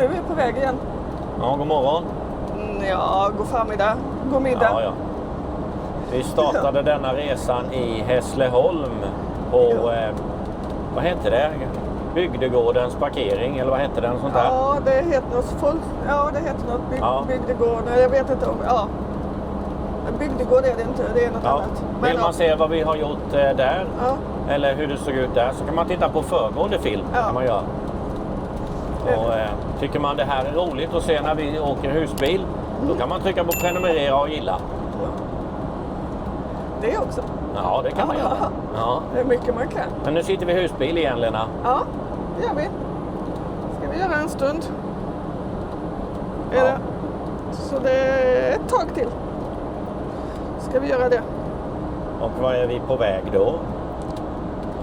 är vi på väg igen. Ja, god morgon. Ja, god förmiddag. God middag. Ja. Vi startade denna resan i Hässleholm på, vad heter det? Bygdegårdens parkering, eller vad heter den sånt där? Ja, det heter något bygdegård. Jag vet inte om, bygdegård är det inte, det är något annat. Men vill man se vad vi har gjort där, eller hur det såg ut där, så kan man titta på föregående film. Kan man göra. Och, tycker man det här är roligt att se när vi åker husbil, då kan man trycka på prenumerera och gilla. Det också. Ja, det kan man göra. Ja. Det är mycket man kan. Men nu sitter vi i husbil igen, Lena. Ja, det gör vi. Ska vi göra en stund. Så det är ett tag till. Ska vi göra det. Och vad är vi på väg då?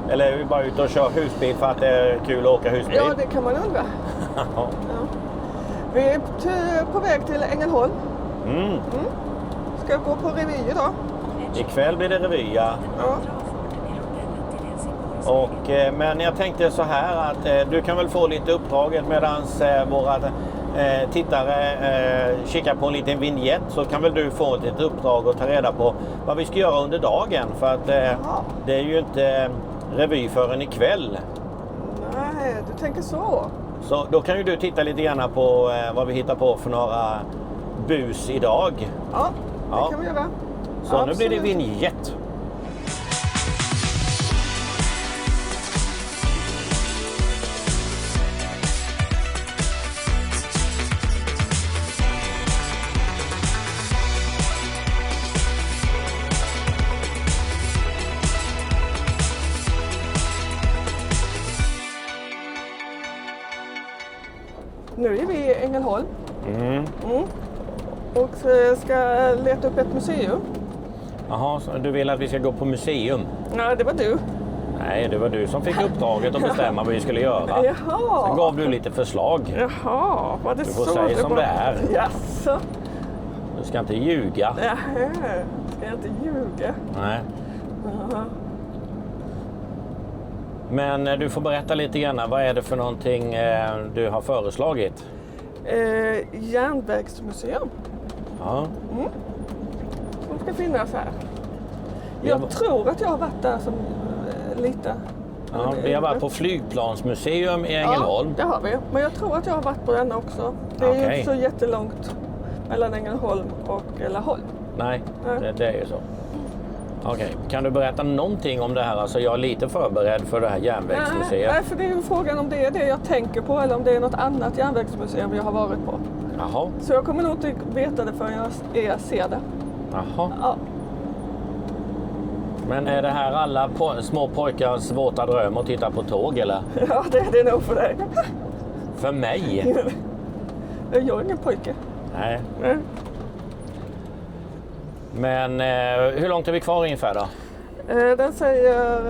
Eller är vi bara ute och kör husbil för att det är kul att åka husbil? Ja, det kan man undra. Ja. Vi är på väg till Ängelholm. Ska gå på revy idag. Ikväll blir det revy, ja. Och, men jag tänkte så här att du kan väl få lite uppdraget medan våra tittare kikar på en liten vignett, så kan väl du få ett uppdrag och ta reda på vad vi ska göra under dagen, för att det är ju inte revy förrän ikväll. Nej, du tänker så. Så då kan ju du titta lite grann på vad vi hittar på för några bus idag. Ja, det kan vi göra. Så absolut. Nu blir det vignett. Nu är vi i Ängelholm. Och ska leta upp ett museum. Jaha, så du vill att vi ska gå på museum? Nej, det var du. Nej, det var du som fick uppdraget att bestämma vad vi skulle göra. Jaha. Sen gav du lite förslag. Jaha, var det så? Du får säga som det är. Jaså? Du ska inte ljuga. Nähä, ska jag inte ljuga? Nej. Men du får berätta lite grann, vad är det för någonting du har föreslagit? Järnvägsmuseum. Ja. Som ska finnas här. Jag tror att jag har varit där som lite. Ja, vi har varit på flygplansmuseum i Ängelholm. Ja, det har vi. Men jag tror att jag har varit på den också. Det är ju inte så jättelångt mellan Ängelholm och Laholm. Nej, det är ju så. Okej, kan du berätta någonting om det här? Alltså jag är lite förberedd för det här järnvägsmuseet. Nej, för det är ju frågan om det är det jag tänker på eller om det är något annat järnvägsmuseum jag har varit på. Jaha. Så jag kommer nog inte veta det förrän jag ser det. Jaha. Ja. Men är det här alla små pojkars våta dröm att titta på tåg, eller? Ja, det är det nog för dig. För mig? Jag är ingen pojke. Nej. Men hur långt är vi kvar ungefär då? Den säger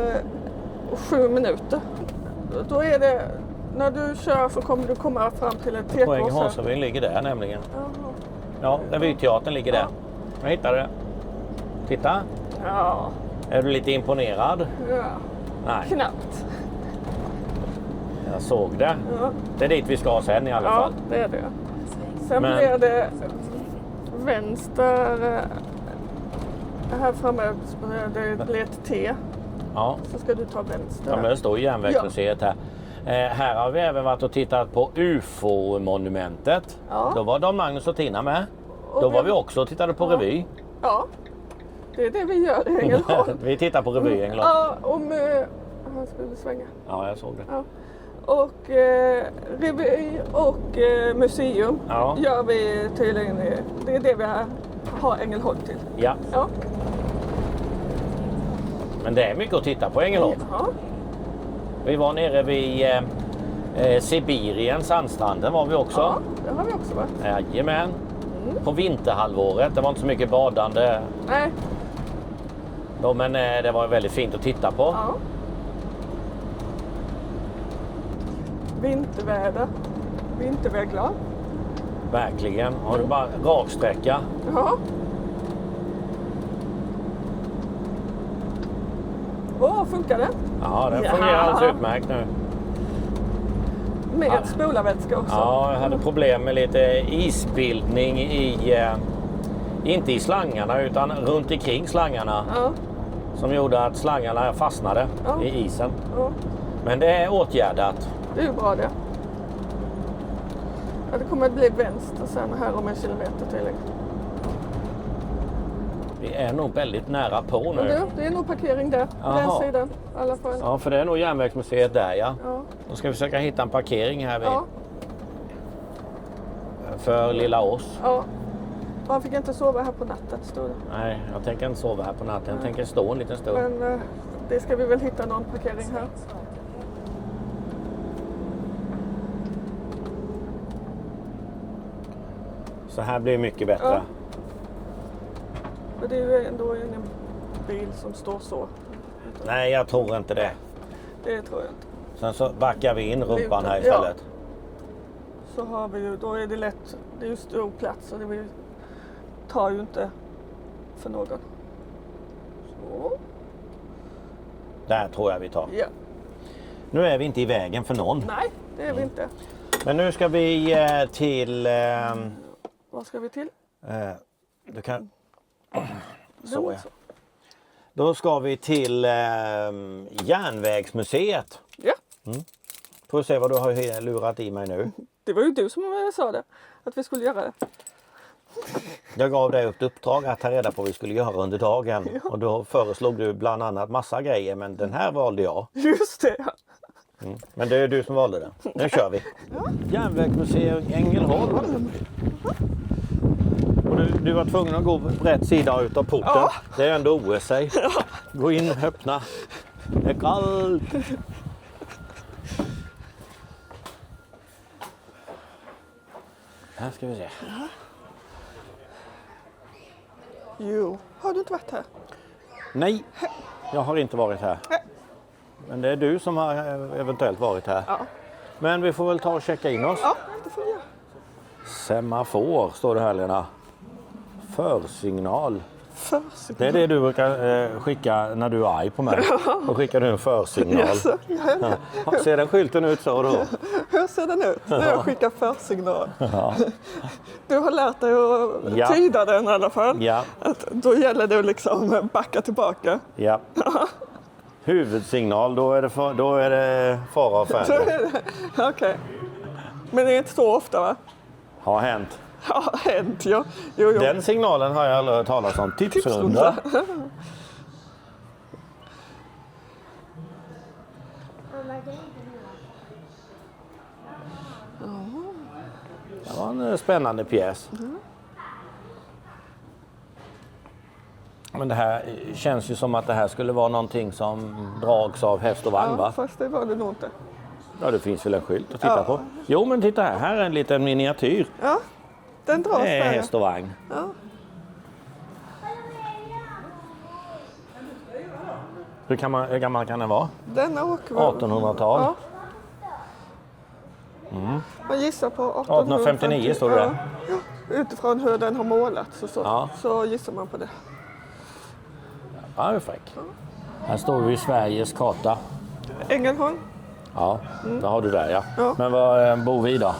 7 minuter. Då är det, när du kör så kommer du komma fram till ett tekås. Poänghalsavin ligger där nämligen. Ja, Revyteatern ligger där. Jag hittade det. Titta. Ja. Är du lite imponerad? Ja. Nej. Knappt. Jag såg det. Ja. Det är dit vi ska sen i alla fall. Ja, det är det. Sen blir det vänster. Här framme det blir ett T. Ja. Så ska du ta vänster. Ja, men det står järnvägsmuseet här. Här har vi även varit och tittat på UFO-monumentet. Ja. Då var Dan Magnus och Tina med. Då var vi också och tittade på revy. Ja, det är det vi gör i Ängelholm. Vi tittar på revy i Ängelholm. Ja, han skulle svänga. Ja, jag såg det. Ja. Och revy och museum gör vi tydligen. Det är det vi har Ängelholm till. Ja. Men det är mycket att titta på Ängelholm. Ja. Vi var nere vid Sibirien, sandstranden var vi också. Ja, det har vi också varit. Jajamän. På vinterhalvåret, det var inte så mycket badande. Nej. Men det var väldigt fint att titta på. Ja. Vinterväder. Vintervägglad. Verkligen. Har du bara raksträcka? Ja. Funkar det? Ja, den fungerar alldeles utmärkt nu. med spolarvätska också. Ja, jag hade problem med lite isbildning inte i slangarna utan runt omkring slangarna. Ja. Som gjorde att slangarna fastnade i isen. Ja. Men det är åtgärdat. Det är ju bra det. Ja, det kommer att bli vänster sen här om 1 kilometer till. Vi är nog väldigt nära på nu. Det är nog parkering där, på den sidan i alla fall. Ja, för det är nog järnvägsmuseet där, ja. Ja. Då ska vi försöka hitta en parkering här vid. Ja. För Lilla Ås. Ja. Man fick inte sova här på natten, stod det. Nej, jag tänker inte sova här på natten. Jag tänker stå en liten stund. Men det ska vi väl hitta någon parkering här. Så här blir mycket bättre. Ja. Men det är ju ändå ingen bil som står så. Nej, jag tror inte det. Det tror jag inte. Sen så backar vi in rumpan här istället. Ja. Så har vi ju, då är det lätt, det är ju stor plats och det tar ju inte för någon. Så. Där tror jag vi tar. Ja. Nu är vi inte i vägen för någon. Nej, det är vi inte. Men nu ska vi till... Vad ska vi till? Du kan... Så ja. Då ska vi till järnvägsmuseet. Ja. Får se vad du har lurat i mig nu. Det var ju du som sa det, att vi skulle göra det. Jag gav dig ett uppdrag att ta reda på vad vi skulle göra under dagen. Ja. Och då föreslog du bland annat massa grejer, men den här valde jag. Just det, ja. Men det är du som valde den. Nu kör vi. Ja. Järnvägsmuseum Ängelholm. Och du var tvungen att gå på rätt sida utav porten. Ja. Det är ändå OS. Ja. Gå in, öppna. Det är kallt. Här ska vi se. Ja. Jo, har du inte varit här? Nej, jag har inte varit här. Men det är du som har eventuellt varit här. Ja. Men vi får väl ta och checka in oss. Ja, det får vi göra. Semafor står det här, Lena. Försignal. Försignal. Det är det du brukar skicka när du är arg på mig. Då skickar du en försignal. Yes. Ja. Ser den skylten ut så då? Hur ser den ut när jag skickar försignal? Ja. Du har lärt dig att tyda den i alla fall. Ja. Att då gäller det att liksom backa tillbaka. Ja. Huvudsignal, då är det fara och färd. Okej. Men det är inte så ofta, va? Har hänt. Har hänt, ja. Jo. Den signalen har jag aldrig hört talas om. Tipsrunda. Det var en spännande pjäs. Men det här känns ju som att det här skulle vara någonting som drags av häst och vagn, va? Fast det var det nog inte. Ja, det finns väl en skylt att titta på. Jo, men titta här. Här är en liten miniatyr. Ja, den dras där. Det är häst och vagn. Ja. Hur gammal kan den vara? Den åker 1800-tal. Ja. Man gissar på 1859 står det där. Ja. Utifrån hur den har målats och så gissar man på det. Ja, det är fräck. Här står vi i Sveriges karta. Ängelholm. Ja, där har du där, ja. Men var bor vi då?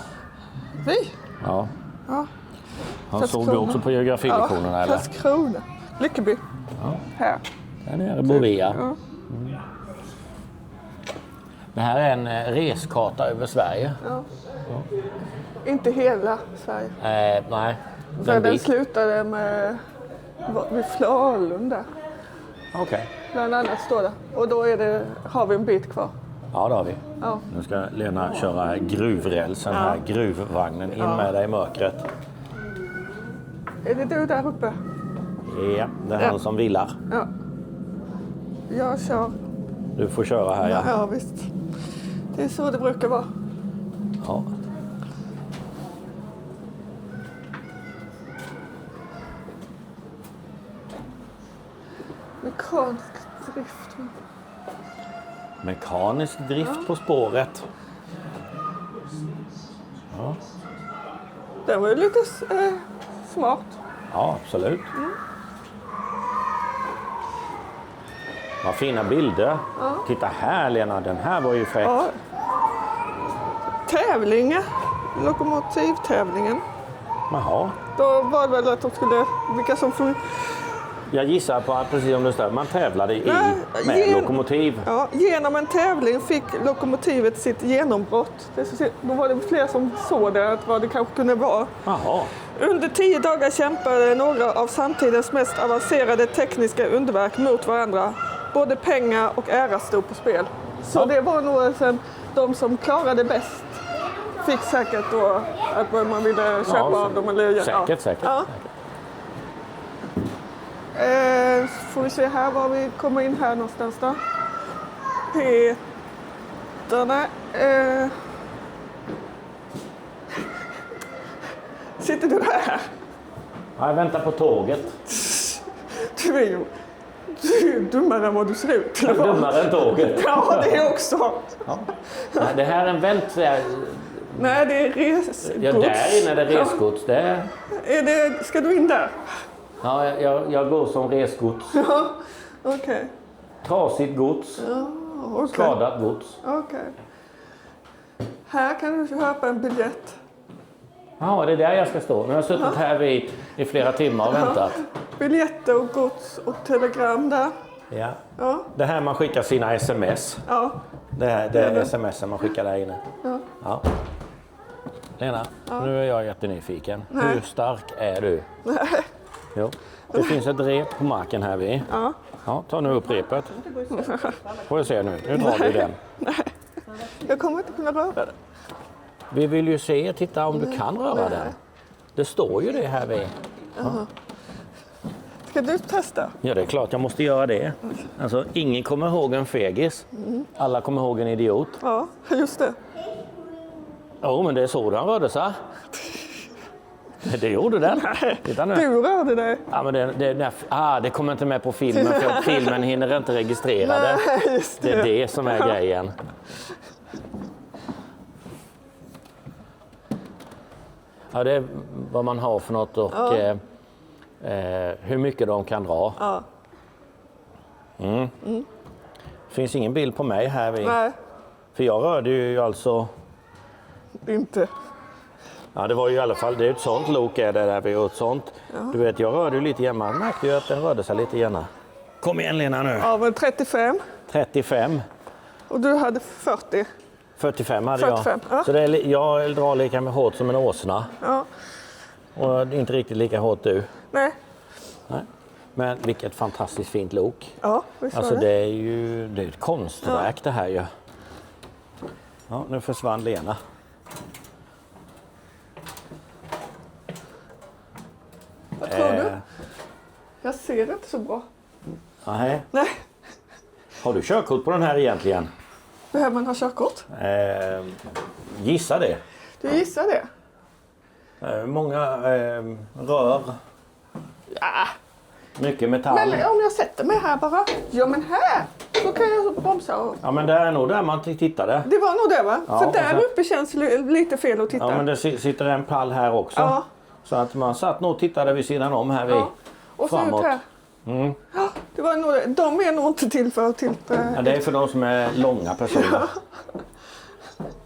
Vi? Ja. Ja. Såg du också på geografilektionerna, eller? Karlskrona. Lyckeby. Ja. Här. Där nere bor vi, ja. Det här är en reskarta över Sverige. Ja. Inte hela Sverige. Nej. Den slutade med vid Falun där. Okej. Bland annat står det. Och då har vi en bit kvar. Ja, det har vi. Ja. Nu ska Lena köra gruvrälsen här, gruvvagnen in med dig i mörkret. Är det du där uppe? Ja, det är han som villar. Ja. Jag kör. Du får köra här, ja. Ja, visst. Det är så det brukar vara. Ja. Mekanisk drift. Mekanisk drift på spåret. Ja. Det var ju lite smart. Ja, absolut. Vad fina bilder. Ja. Titta här, Lena, den här var ju fräck. Ja. tävling. Lokomotivtävlingen. Jaha. Då var det väl att de skulle... Vilka som... Jag gissar på att precis som det står, man tävlade med lokomotiv. Ja, genom en tävling fick lokomotivet sitt genombrott. Då var det fler som såg det, att vad det kanske kunde vara. Jaha. Under 10 dagar kämpade några av samtidens mest avancerade tekniska underverk mot varandra. Både pengar och ära stod på spel. Så det var nog sen de som klarade bäst fick säkert då att man ville köpa av dem. Eller, säkert. Ja. Får vi se här var vi kommer in här någonstans då. Peterna. Sitter du där? Ja, jag väntar på tåget. Du är dummare än vad du ser ut. Jag är dummare än tåget. Ja, det är också. Ja. Nej, det här är en vänt. Nej, det är resgods. Ja, där inne är det resgods. Ska du in där? Ja, jag går som resgods. Ja, okej. Trasigt gods. Ja, okay. Skadat gods. Okej. Här kan du köpa en biljett. Ja, det är där jag ska stå. Nu har jag suttit här i flera timmar och väntat. Biljetter och gods och telegram där. Ja. Ja. Det här man skickar sina sms. Ja. Det är sms man skickar där inne. Ja. Ja. Lena, nu är jag jättenyfiken. Nej. Hur stark är du? Nej. Jo. Det finns ett rep på marken här vid. Ja. Ja, ta nu upp repet. Får jag se nu. Nu drar vi den. Nej. Jag kommer inte kunna röra det. Vi vill ju se, titta om du kan röra den. Det står ju det här vid. Ja. Ska du testa? Ja, det är klart jag måste göra det. Alltså, ingen kommer ihåg en fegis. Alla kommer ihåg en idiot. Ja, just det. Jo, men det är så den rörde sig. Det gjorde den. Titta nu. Du rörde dig. Ja, men det kommer inte med på filmen för filmen hinner inte registrera det. Nej, just det. Det är det som är grejen. Ja, det är vad man har för något och hur mycket de kan dra. Ja. Det finns ingen bild på mig här. Nej. För jag rörde ju alltså... Inte. Ja, det var ju i alla fall, det är ett sånt lok är det där vi gjort sånt. Ja. Du vet, jag rörde ju lite grann, man märkte ju att den rörde sig lite grann. Kom igen Lena nu. Ja, men 35. 35. Och du hade 40. 45 hade 45, jag. ja. Så det är, jag drar lika med hårt som en åsna. Ja. Och inte riktigt lika hårt du. Nej. Nej. Men vilket fantastiskt fint lok. Ja, visst alltså var det är ju det är ett konstverk det här ju. Ja, nu försvann Lena. Vad tror du? Jag ser inte så bra. Nej. Nej. Har du körkort på den här egentligen? Behöver man ha körkort? Gissa det. Du gissar det? Många rör. Ja. Mycket metall. Men om jag sätter mig här bara. Ja, men här. Så kan jag bromsa. Och... Ja, men det är nog där man tittade. Det var nog det va? Ja, för där uppe känns lite fel att titta. Ja, men det sitter en pall här också. Ja. Så att man satt nog och tittade vid sidan om här vid. Och så framåt. ut här. Ja, det var nog, de är nog inte till för att titta. Ja, det är för de som är långa personer.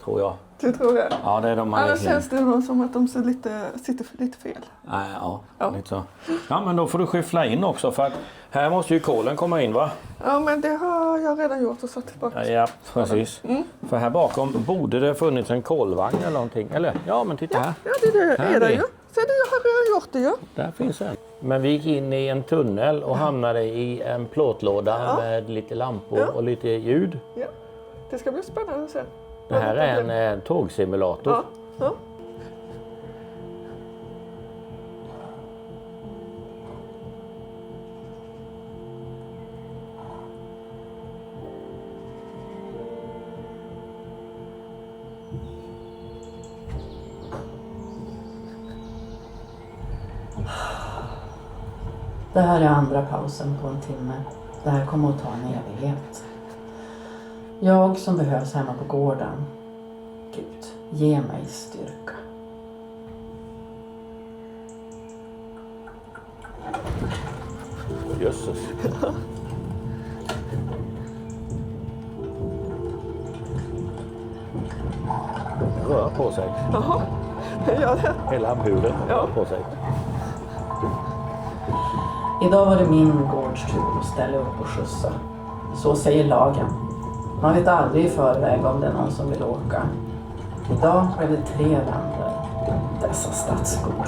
Tror jag. Du tror det? Ja, det är de. Annars känns det nog som att de sitter lite fel. Ja. Lite så. Ja, men då får du skyffla in också för att här måste ju kolen komma in va? Ja, men det har jag redan gjort och satt tillbaka. Ja, precis. För här bakom borde det funnits en kolvagn eller någonting. Eller, ja men titta här. Ja, det är det ju. Så det har jag redan gjort det ju. Där finns en. Men vi gick in i en tunnel och hamnade i en plåtlåda med lite lampor och lite ljud. Ja, det ska bli spännande att se. Det här är en tågsimulator. Ja. Ja. Det här är andra pausen på en timme. Det här kommer att ta en evighet. Jag som behövs hemma på gården. Gud, ge mig styrka. Jösses. rör på sig. Jaha, det gör det. Hela huden rör på sig. Idag var det min gårdstur att ställa upp och skjutsa. Så säger lagen. Man vet aldrig i förväg om det är någon som vill åka. Idag blev det 3 vändor. Dessa stadsbor.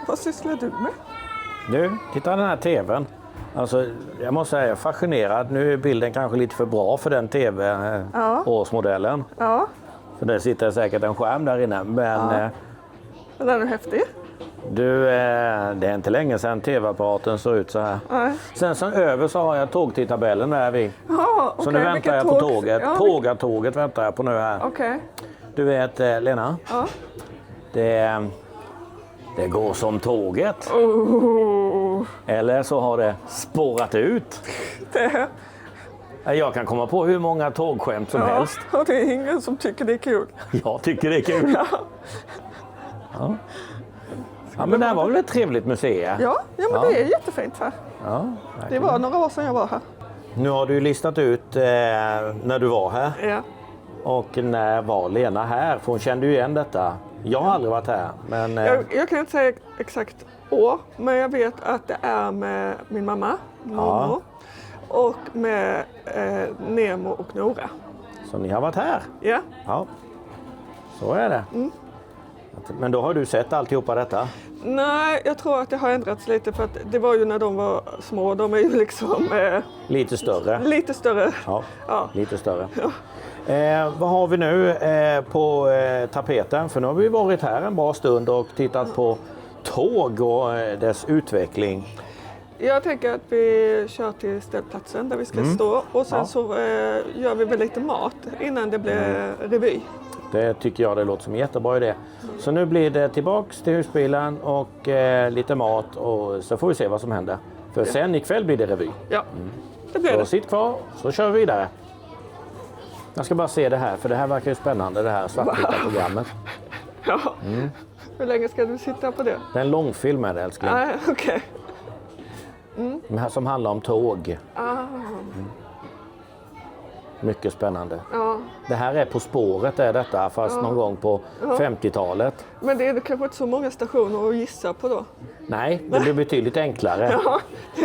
Vad sysslar du med? Nu, titta den här tvn. Alltså, jag måste säga, jag är fascinerad. Nu är bilden kanske lite för bra för den tv-årsmodellen. Ja, För det sitter säkert en skärm där inne. Men den är häftig. du, det är inte länge sedan tv-apparaten såg ut så här. Nej. Sen så över så har jag tågtidtabellen där vid. Ja, Så nu väntar jag på tåget. Ja, Pågatåget väntar jag på nu här. okej. Du vet, Lena, Ja. det går som tåget. Oh, Eller så har det spårat ut. det, Jag kan komma på hur många tågskämt som helst. och det är ingen som tycker det är kul. Jag tycker det är kul. Ja, Ja, men det här var väl ett trevligt museum? ja men Ja. det är jättefint här. Ja, Det var några år sedan jag var här. Nu har du listat ut när du var här. Ja. Och när var Lena här? För hon kände ju igen detta. Jag har aldrig varit här. Men, Jag kan inte säga exakt år, men jag vet att det är med min mamma, mormor, och med Nemo och Nora. Så ni har varit här? Ja, Ja, så är det. Men då har du sett alltihopa detta? nej, jag tror att det har ändrats lite för att det var ju när de var små. De är ju liksom Lite större? lite större. Ja, Ja. lite större. Vad har vi nu på tapeten? För nu har vi varit här en bra stund och tittat på tåg och dess utveckling. Jag tänker att vi kör till ställplatsen där vi ska stå och sen så gör vi väl lite mat innan det blir revy. Det tycker jag det låter som en jättebra idé. Så nu blir det tillbaks till husbilen och lite mat och så får vi se vad som händer. För sen ikväll blir det revy. Ja, det blir Så det. sitt kvar så kör vi vidare. Jag ska bara se det här för det här verkar ju spännande det här svartvita programmet. Ja. Hur länge ska du sitta på det? Det är en långfilm är det älskling. Nej, okej. Som handlar om tåg. Mycket spännande. Ja. Det här är På spåret är detta fast någon gång på 50-talet. Men det är kanske inte så många stationer att gissa på då? Nej, det blir betydligt enklare. Ja.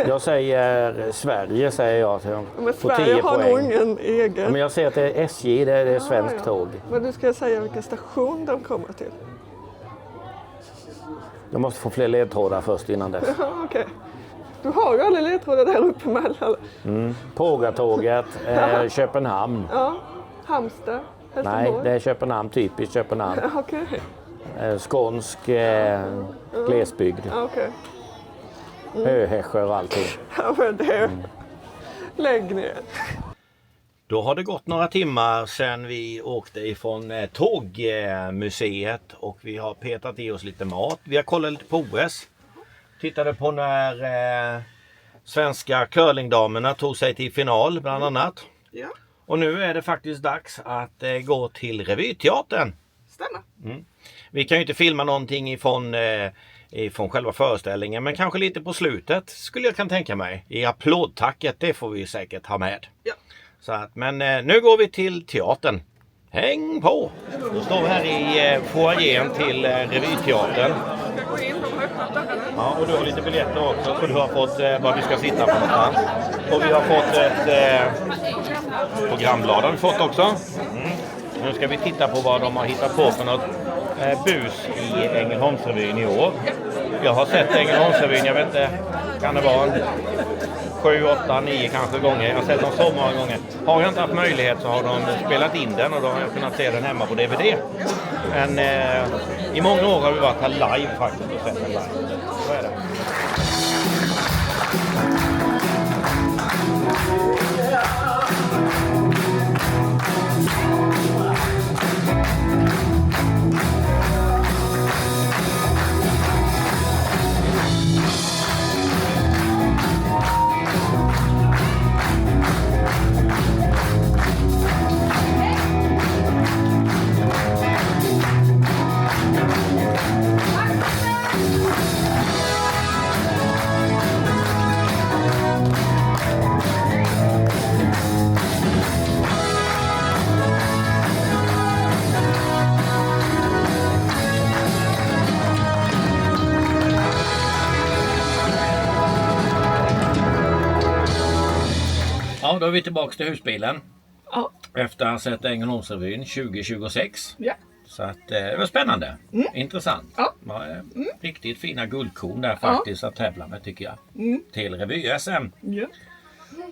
Jag säger Sverige säger jag. Men Får 10 Sverige har nog poäng. ingen egen. Ja, men jag säger att det är SJ, det är svenskt tåg. Men du ska säga vilken station de kommer till. Jag måste få fler ledtrådar först innan dess. Ja, okej. Du har ju alla ledtrådar där uppe mellan. Pågatåget, Köpenhamn. Ja, Halmstad, Helsingborg. Nej, det är Köpenhamn, typiskt Köpenhamn. Okej. Skånsk glesbygd. Ja, okej. Höhässjö och allting. Ja, men det... Lägg ner. Då har det gått några timmar sedan vi åkte ifrån tågmuseet och vi har petat i oss lite mat. Vi har kollat lite på OS. Tittade på när svenska curlingdamerna tog sig till final bland annat. Ja, Och nu är det faktiskt dags att gå till Revyteatern. stämmer. Vi kan ju inte filma någonting ifrån själva föreställningen men kanske lite på slutet skulle jag kan tänka mig. I applådtacket, det får vi säkert ha med. Ja. Så att, men nu går vi till teatern. Häng på! Då står vi här i foajén till Revyteatern. Ska gå in och öppna dörrarna. Ja, och du har lite biljetter också så du har fått var vi ska sitta på någonstans. Och vi har fått ett programblad har vi fått också. Nu ska vi titta på vad de har hittat på för något bus i Ängelholmsrevyn i år. Jag har sett Ängelholmsrevyn, jag vet inte, kan det vara 7, 8, 9 kanske gånger. Jag har sett dem så många gånger. Har jag inte haft möjlighet så har de spelat in den och då har jag kunnat se den hemma på DVD. Men i många år har vi varit här live faktiskt och sett den live. Så är det. Ja, då är vi tillbaka till husbilen. Ja. Efter att ha sett Ängelholmsrevyn 2026. Ja. Så att det var spännande. Intressant. Ja. Riktigt fina guldkorn där faktiskt att tävla med tycker jag. Till revy-SM. Ja.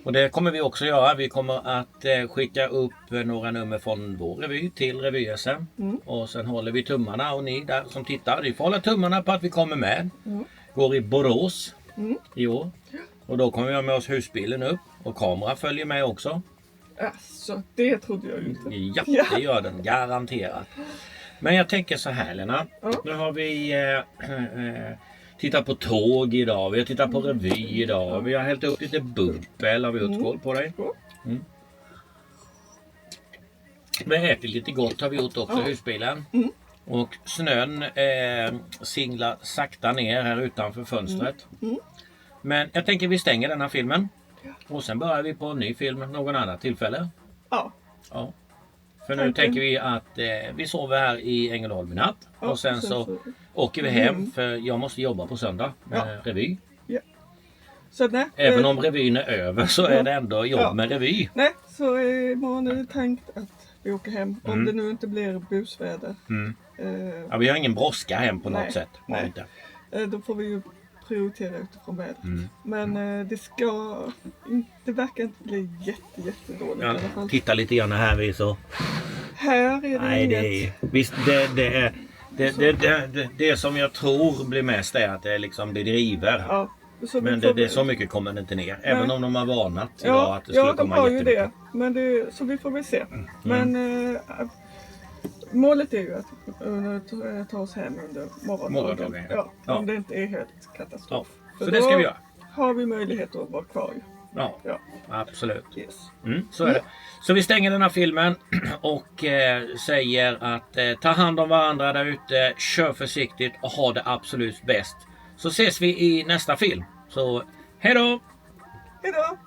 Och det kommer vi också göra. Vi kommer att skicka upp några nummer från vår revy till revy-SM. Och sen håller vi tummarna och ni där som tittar, ni får hålla tummarna på att vi kommer med. Går i Borås i år. Och då kommer vi ha med oss husbilen upp. Och kamera följer med också. Alltså, det trodde jag ju inte. Ja, det gör den. Garanterat. Men jag tänker så här Lena. Nu har vi tittat på tåg idag. Vi har tittat på revy idag. Vi har hällt upp lite bubbel. Har vi gjort skål på dig? Vi har ätit lite gott har vi gjort också i husbilen. Och snön singlar sakta ner här utanför fönstret. Men jag tänker vi stänger den här filmen. Och sen börjar vi på en ny film någon annan tillfälle. Ja. Ja. För nu tänker vi att vi sover här i Ängelholm i natt. Ja, och sen så åker vi hem för jag måste jobba på söndag med revy. Ja. Så nej, Även om revyn är över så är det ändå jobb med revy. Nej, så imorgon är det tänkt att vi åker hem. Om det nu inte blir busväder. Ja, vi har ingen brådska hem på något Nej, sätt. nej. Inte. Då får vi ju prioritera utifrån vädret. Men det verkar inte bli jättedåligt i Ja, alla fall. titta lite grann här vi så. Här är det Nej, inget. det är, visst det som jag tror blir mest är att det liksom blir driver. Ja, så Men vi får- det är så mycket kommer det inte ner. Även om de har varnat idag Ja, att det skulle ja, de komma har ju jättemycket. det. Men så vi får väl se. Men Målet är ju att ta oss hem under Morgondagen, Ja, ja. om det inte är helt katastrof. Så För det ska då vi göra. har vi möjlighet att vara kvar. Ja, Ja. absolut. Yes. Så är det. Så vi stänger den här filmen och säger att ta hand om varandra där ute, kör försiktigt och ha det absolut bäst. Så ses vi i nästa film. Så hej då! Hej då!